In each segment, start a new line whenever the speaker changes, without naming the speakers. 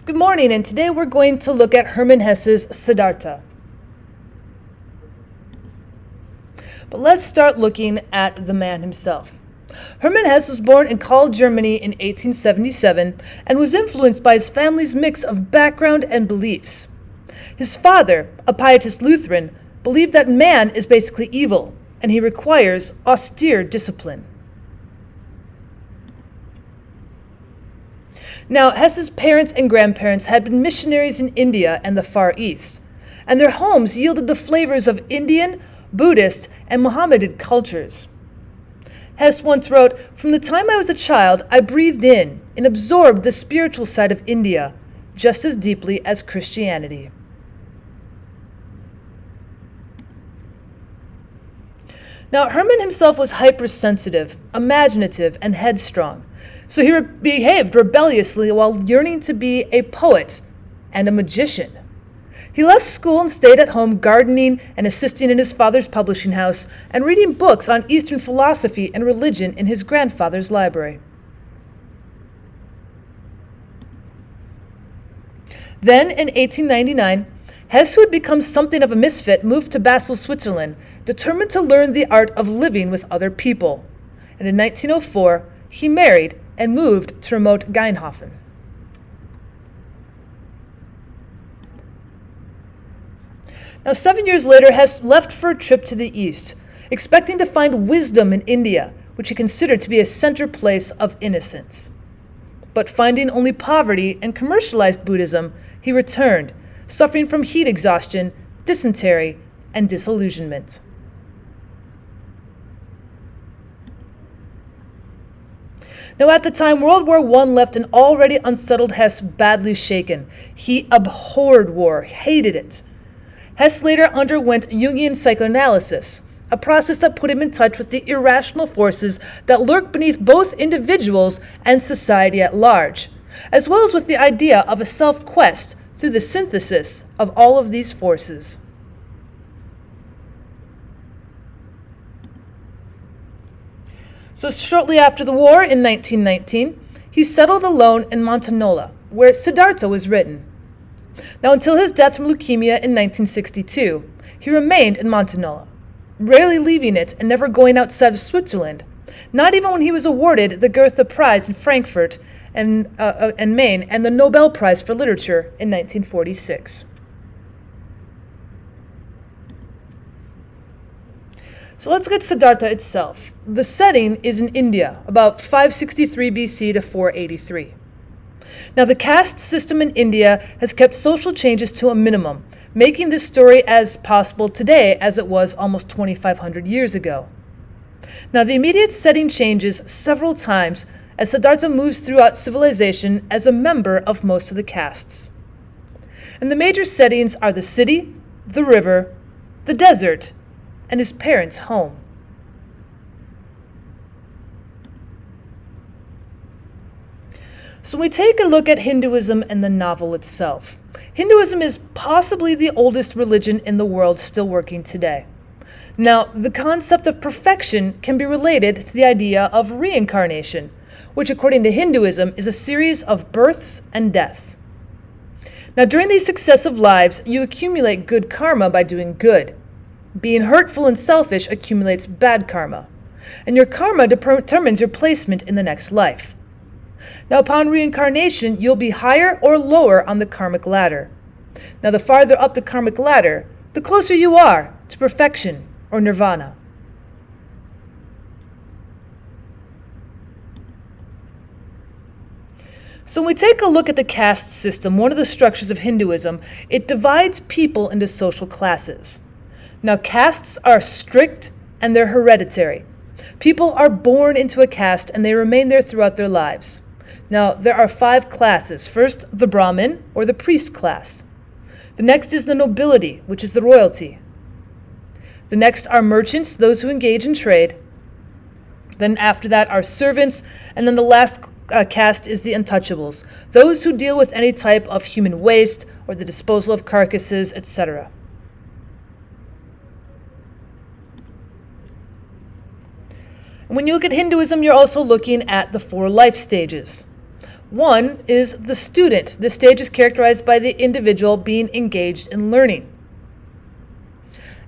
Good morning, and today we're going to look at Herman Hesse's Siddartha. But let's start looking at the man himself. Herman Hesse was born in Kahl, Germany in 1877 and was influenced by his family's mix of background and beliefs. His father, a pietist Lutheran, believed that man is basically evil and he requires austere discipline. Now, Hesse's parents and grandparents had been missionaries in India and the Far East, and their homes yielded the flavors of Indian, Buddhist, and Mohammedan cultures. Hesse once wrote, "From the time I was a child, I breathed in and absorbed the spiritual side of India just as deeply as Christianity." Now, Herman himself was hypersensitive, imaginative, and headstrong, so he behaved rebelliously while yearning to be a poet and a magician. He left school and stayed at home gardening and assisting in his father's publishing house and reading books on Eastern philosophy and religion in his grandfather's library. Then, in 1899, Hesse, who had become something of a misfit, moved to Basel, Switzerland, determined to learn the art of living with other people. And in 1904, he married and moved to remote Geinhofen. Now, 7 years later, Hesse left for a trip to the East, expecting to find wisdom in India, which he considered to be a center place of innocence. But finding only poverty and commercialized Buddhism, he returned, suffering from heat exhaustion, dysentery, and disillusionment. Now, at the time, World War I left an already unsettled Hesse badly shaken. He abhorred war, hated it. Hesse later underwent Jungian psychoanalysis, a process that put him in touch with the irrational forces that lurk beneath both individuals and society at large, as well as with the idea of a self-quest through the synthesis of all of these forces. So shortly after the war, in 1919, he settled alone in Montanola, where Siddartha was written. Now, until his death from leukemia in 1962, he remained in Montanola, rarely leaving it and never going outside of Switzerland, not even when he was awarded the Goethe Prize in Frankfurt and Maine and the Nobel Prize for Literature in 1946. So let's get Siddartha itself. The setting is in India, about 563 BC to 483. Now, the caste system in India has kept social changes to a minimum, making this story as possible today as it was almost 2,500 years ago. Now, the immediate setting changes several times as Siddartha moves throughout civilization as a member of most of the castes. And the major settings are the city, the river, the desert, and his parents' home. So we take a look at Hinduism and the novel itself. Hinduism is possibly the oldest religion in the world still working today. Now, the concept of perfection can be related to the idea of reincarnation, which according to Hinduism is a series of births and deaths. Now, during these successive lives, you accumulate good karma by doing good. Being hurtful and selfish accumulates bad karma, and your karma determines your placement in the next life. Now, upon reincarnation, you'll be higher or lower on the karmic ladder. Now, the farther up the karmic ladder, the closer you are to perfection or nirvana. So when we take a look at the caste system, one of the structures of Hinduism, it divides people into social classes. Now, castes are strict and they're hereditary. People are born into a caste and they remain there throughout their lives. Now, there are 5 classes. First, the Brahmin, or the priest class. The next is the nobility, which is the royalty. The next are merchants, those who engage in trade. Then after that are servants, and then the last caste is the untouchables, those who deal with any type of human waste or the disposal of carcasses, etc. When you look at Hinduism, you're also looking at the 4 life stages. One is the student. This stage is characterized by the individual being engaged in learning.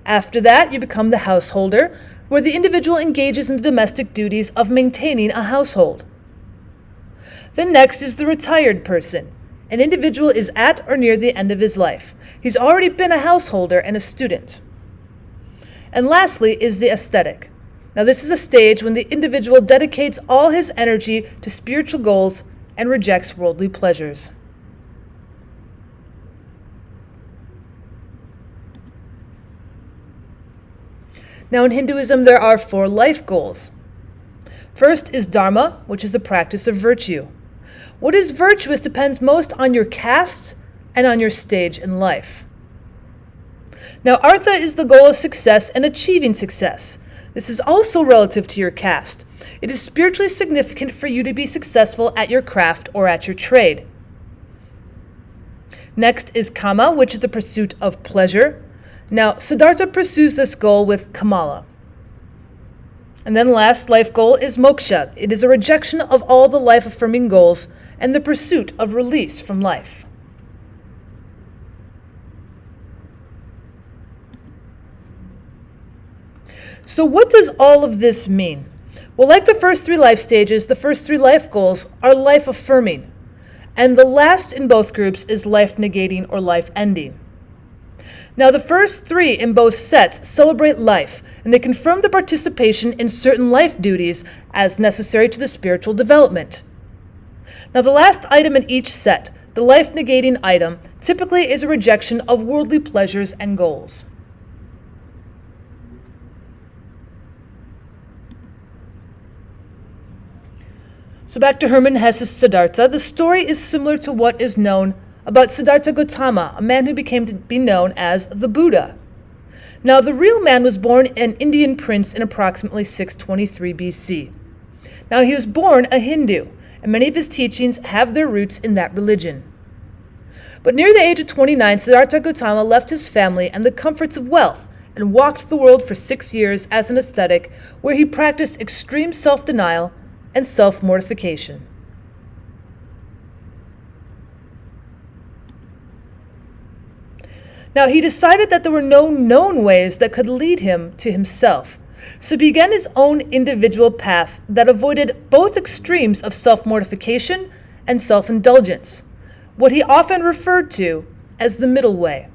After that, you become the householder, where the individual engages in the domestic duties of maintaining a household. Then next is the retired person. An individual is at or near the end of his life. He's already been a householder and a student. And lastly is the ascetic. Now this is a stage when the individual dedicates all his energy to spiritual goals and rejects worldly pleasures. Now in Hinduism there are 4 life goals. First is dharma, which is the practice of virtue. What is virtuous depends most on your caste and on your stage in life. Now artha is the goal of success and achieving success. This is also relative to your caste. It is spiritually significant for you to be successful at your craft or at your trade. Next is kama, which is the pursuit of pleasure. Now Siddartha pursues this goal with Kamala. And then last life goal is moksha. It is a rejection of all the life-affirming goals and the pursuit of release from life. So what does all of this mean? Well, like the first 3 life stages, the first 3 life goals are life-affirming. And the last in both groups is life-negating or life-ending. Now, the first 3 in both sets celebrate life, and they confirm the participation in certain life duties as necessary to the spiritual development. Now, the last item in each set, the life-negating item, typically is a rejection of worldly pleasures and goals. So back to Herman Hesse's Siddartha, the story is similar to what is known about Siddartha Gautama, a man who became to be known as the Buddha. Now, the real man was born an Indian prince in approximately 623 BC. Now, he was born a Hindu, and many of his teachings have their roots in that religion. But near the age of 29, Siddartha Gautama left his family and the comforts of wealth and walked the world for 6 years as an ascetic, where he practiced extreme self-denial and self-mortification. Now, he decided that there were no known ways that could lead him to himself, so he began his own individual path that avoided both extremes of self-mortification and self-indulgence, what he often referred to as the middle way.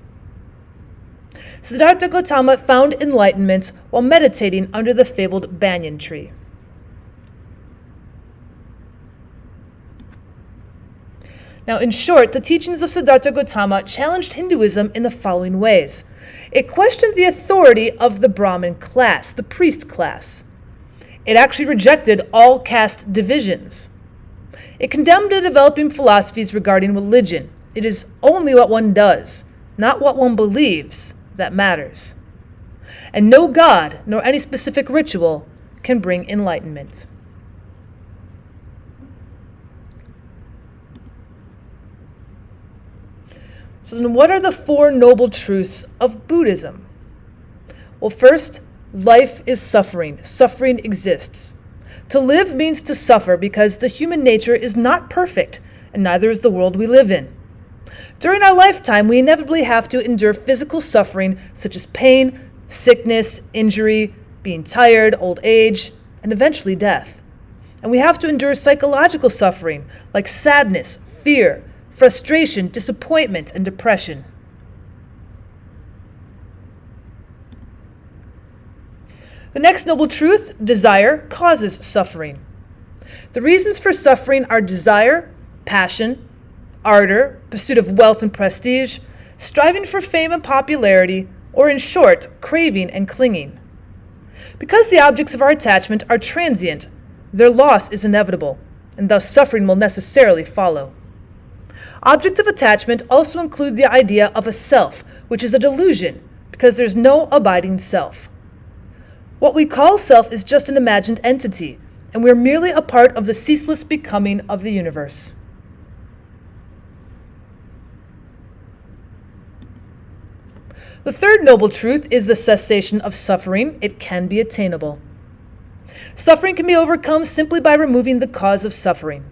Siddartha Gautama found enlightenment while meditating under the fabled banyan tree. Now, in short, the teachings of Siddartha Gautama challenged Hinduism in the following ways. It questioned the authority of the Brahmin class, the priest class. It actually rejected all caste divisions. It condemned the developing philosophies regarding religion. It is only what one does, not what one believes, that matters. And no god, nor any specific ritual, can bring enlightenment. So then what are the 4 noble truths of Buddhism? Well, first, life is suffering. Suffering exists. To live means to suffer because the human nature is not perfect, and neither is the world we live in. During our lifetime, we inevitably have to endure physical suffering such as pain, sickness, injury, being tired, old age, and eventually death. And we have to endure psychological suffering like sadness, fear, frustration, disappointment, and depression. The next noble truth, desire, causes suffering. The reasons for suffering are desire, passion, ardor, pursuit of wealth and prestige, striving for fame and popularity, or in short, craving and clinging. Because the objects of our attachment are transient, their loss is inevitable, and thus suffering will necessarily follow. Objects of attachment also include the idea of a self, which is a delusion, because there's no abiding self. What we call self is just an imagined entity, and we are merely a part of the ceaseless becoming of the universe. The third noble truth is the cessation of suffering. It can be attainable. Suffering can be overcome simply by removing the cause of suffering.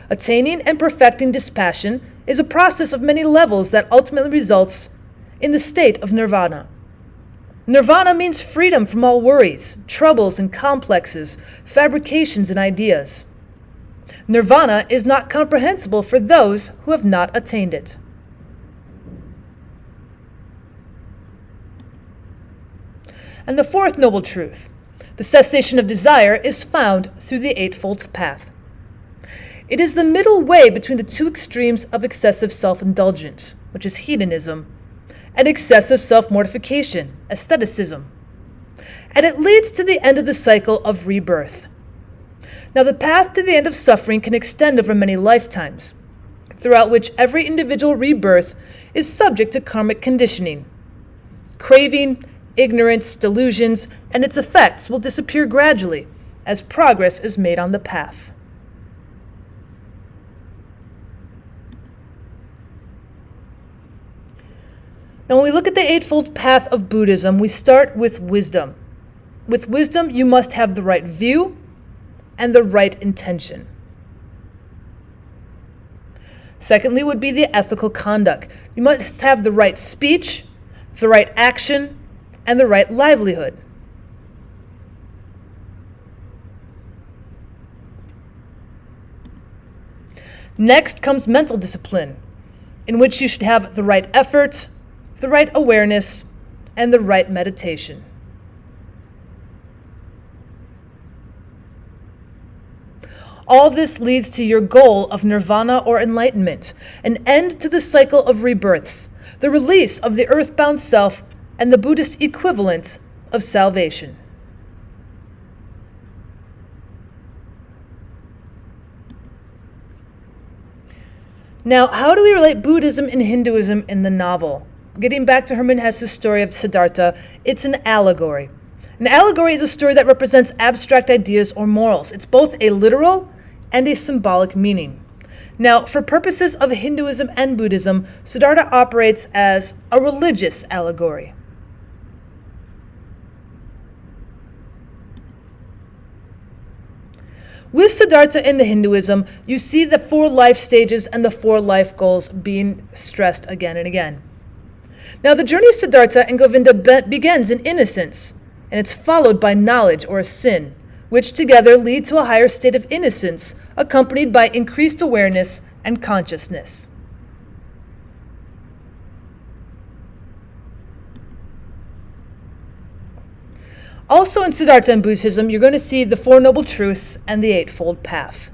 Attaining and perfecting dispassion is a process of many levels that ultimately results in the state of nirvana. Nirvana means freedom from all worries, troubles, and complexes, fabrications, and ideas. Nirvana is not comprehensible for those who have not attained it. And the fourth noble truth, the cessation of desire, is found through the Eightfold Path. It is the middle way between the two extremes of excessive self-indulgence, which is hedonism, and excessive self-mortification, aestheticism. And it leads to the end of the cycle of rebirth. Now, the path to the end of suffering can extend over many lifetimes, throughout which every individual rebirth is subject to karmic conditioning. Craving, ignorance, delusions, and its effects will disappear gradually as progress is made on the path. Now, when we look at the Eightfold Path of Buddhism, we start with wisdom. With wisdom, you must have the right view and the right intention. Secondly would be the ethical conduct. You must have the right speech, the right action, and the right livelihood. Next comes mental discipline, in which you should have the right effort, the right awareness, and the right meditation. All this leads to your goal of nirvana or enlightenment, an end to the cycle of rebirths, the release of the earthbound self, and the Buddhist equivalent of salvation. Now, how do we relate Buddhism and Hinduism in the novel? Getting back to Herman Hesse's story of Siddartha, it's an allegory. An allegory is a story that represents abstract ideas or morals. It's both a literal and a symbolic meaning. Now, for purposes of Hinduism and Buddhism, Siddartha operates as a religious allegory. With Siddartha in the Hinduism, you see the 4 life stages and the 4 life goals being stressed again and again. Now, the journey of Siddartha and Govinda begins in innocence, and it's followed by knowledge or sin, which together lead to a higher state of innocence, accompanied by increased awareness and consciousness. Also in Siddartha and Buddhism, you're going to see the 4 Noble Truths and the Eightfold Path.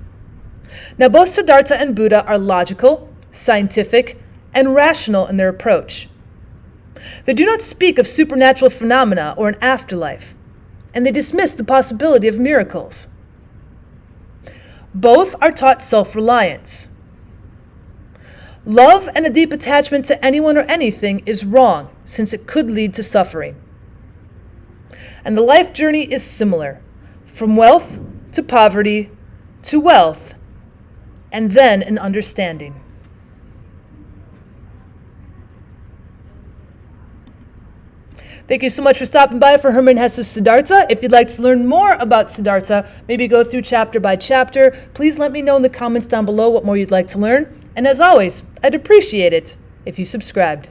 Now, both Siddartha and Buddha are logical, scientific, and rational in their approach. They do not speak of supernatural phenomena or an afterlife, and they dismiss the possibility of miracles. Both are taught self-reliance. Love and a deep attachment to anyone or anything is wrong, since it could lead to suffering. And the life journey is similar, from wealth to poverty to wealth, and then an understanding. Thank you so much for stopping by for Herman Hesse's Siddartha. If you'd like to learn more about Siddartha, maybe go through chapter by chapter, please let me know in the comments down below what more you'd like to learn. And as always, I'd appreciate it if you subscribed.